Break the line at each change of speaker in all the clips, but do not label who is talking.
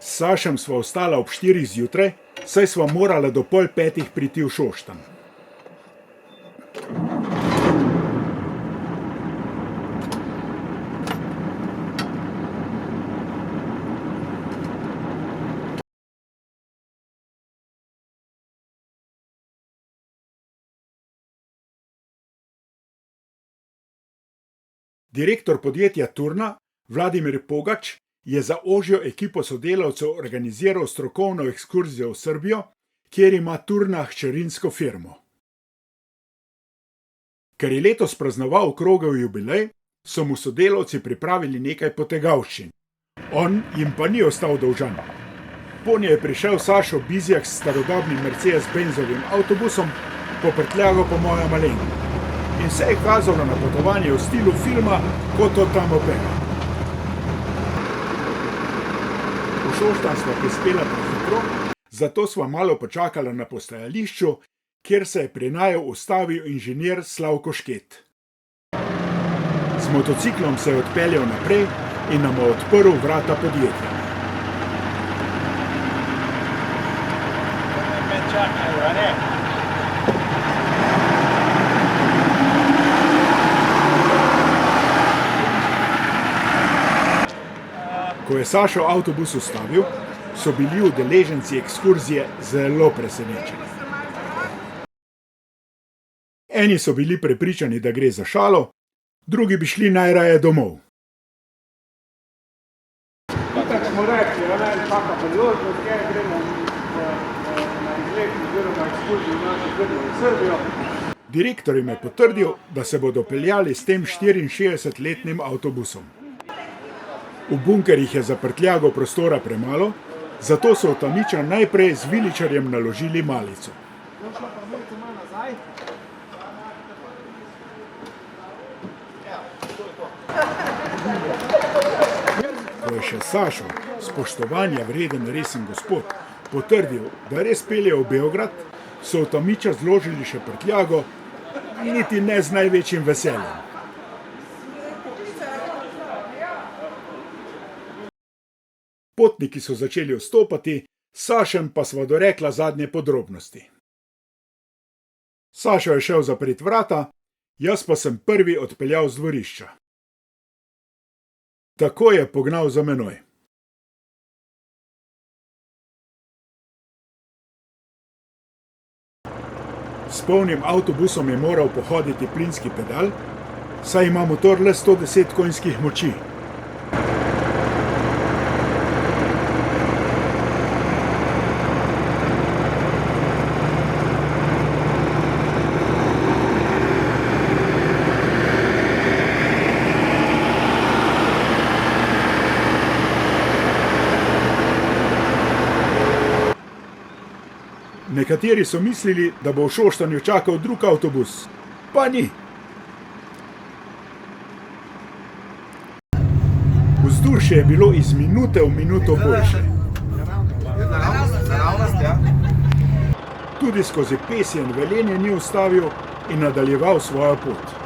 S Sašem sva vstala ob 4 zjutraj, saj sva morala do pol 5 priti v Šoštanj. Direktor podjetja Turna, Vladimir Pogač, je za ožjo ekipo sodelavcev organiziral strokovno ekskurzijo v Srbijo, kjer ima Turna hčerinsko firmo. Ker je letos praznoval okrogel jubilej, so mu sodelavci pripravili nekaj potegavščin. On jim pa ni ostal dolžan. Ponje je prišel Sašo Bizjak s starodobnim Mercedes-Benzovim avtobusom, po prtljago pa moja malenkost. In se je kazalo na potovanje v stilu filma kot od tam opera. V Šoštanj sva prispela prehitro, zato sva malo počakala na postajališču, kjer se je pri naju ustavil inženir Slavko Šket. Z motociklom se je odpeljal naprej in nam odprl vrata podjetja. Ko je Sašo avtobus ustavil, so bili udeleženci ekskurzije zelo presenečeni. Eni so bili prepričani, da gre za šalo, drugi bi šli najraje domov.
Tako smo rekli, kakšna priložnost, ker gremo na izlet oziroma ekskurzijo v našo državo Srbijo.
Direktor jim je potrdil, da se bodo peljali s tem 64-letnim avtobusom. V bunkerjih je za prtljago prostora premalo, zato so v Tamiča najprej z viličarjem naložili malico. Ko je še Sašo, spoštovanja vreden resen gospod, potrdil, da res peljejo v Beograd, so v Tamiča zložili še prtljago, niti ne z največjim veseljem. Potniki so začeli vstopati, Sašem pa sva dorekla zadnje podrobnosti. Sašo je šel zapret vrata, jaz pa sem prvi odpeljal z dvorišča. Tako je pognal za menoj. S polnim avtobusom je moral pohoditi plinski pedal, saj ima motor le 110 konjskih moči. Nekateri so mislili, da bo v Šoštanju čakal drug avtobus, pa ni. Vzdušje je bilo iz minute v minuto boljše. Tudi skozi pesjen Velenje ni ustavil in nadaljeval svojo pot.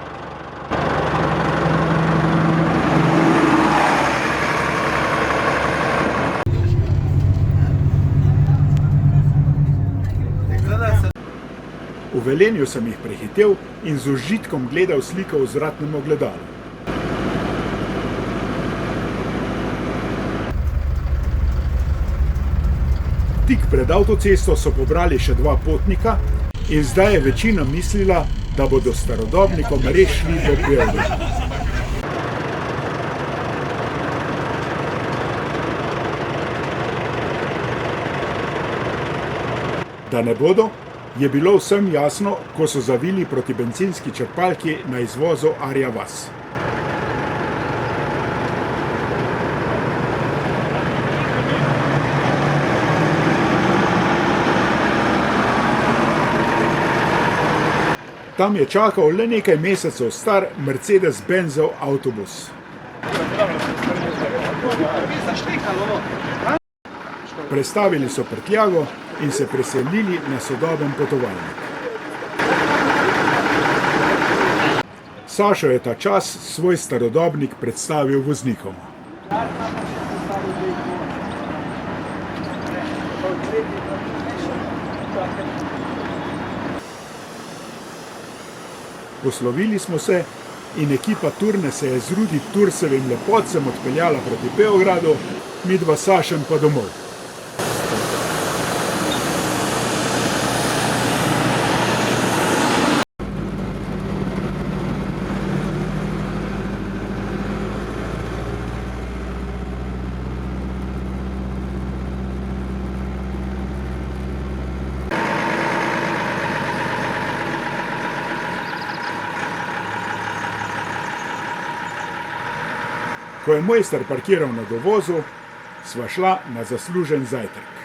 V Velenju sem jih prehitel in z užitkom gledal sliko v zratnem ogledalu. Tik pred avtocesto so pobrali še 2 potnika in zdaj je večina mislila, da bodo starodobnikom res šli do Beograda. Da ne bodo, je bilo vsem jasno, ko so zavili proti bencinski črpalki na izvozu Arja vas. Tam je čakal le nekaj mesecev star Mercedes-Benzov avtobus. Prestavili so prtljago in se preselili na sodoben potovalnik. Sašo je ta čas svoj starodobnik predstavil voznikom. Poslovili smo se in ekipa turne se je z Rudi Tursevim lepotcem odpeljala proti Beogradu, midva s Sašem pa domov. Ko je mojster parkiral na dovozu, sva šla na zaslužen zajtrk.